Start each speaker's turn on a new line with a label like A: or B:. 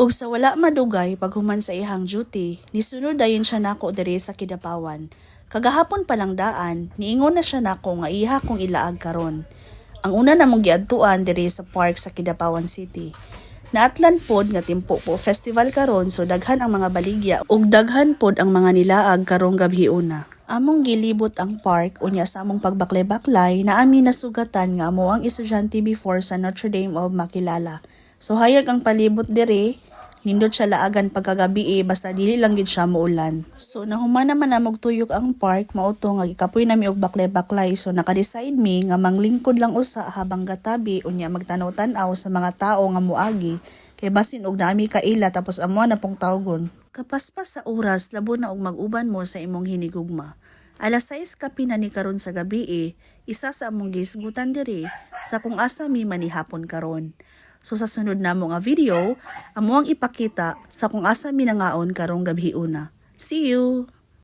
A: Ug sa wala madugay paghuman sa ihang duty, nisunod dayon siya nako diri sa Kidapawan. Kagahapon pa lang daan, niingon na siya nako nga iha kong ilaag karon. Ang una namong giadtuan diri sa park sa Kidapawan City. Naatlan pod nga Timpo po festival karon, so daghan ang mga baligya ug daghan pod ang mga nilaag karong gabhiuna. Among gilibot ang park unya sa among pagbaklay-baklay na ami nasugatan nga amo ang estudyante before sa Notre Dame of Makilala. So hayag ang palibot diri, nindot siya laagan pagkagabi basta dili lang gid siya muulan. So nahuman naman namog tuyok ang park, mauto nga gikapoy nami og baklay-baklay, so naka-decide mi nga manglingkod lang usa habang gatabi unya magtanaw-tanaw sa mga tao nga muagi kay basin og naami kaila tapos amo na pong tawgon. Kapaspas sa oras labo na og mag-uban mo sa imong hinigugma. Alas 6 kapi na ni karon sa gabi isa sa among gisgutan diri sa kung asa mi manihapon karon. So sa sunod namo nga video, amo ang ipakita sa kung asa mi nangaon karong gabhiuna. See you!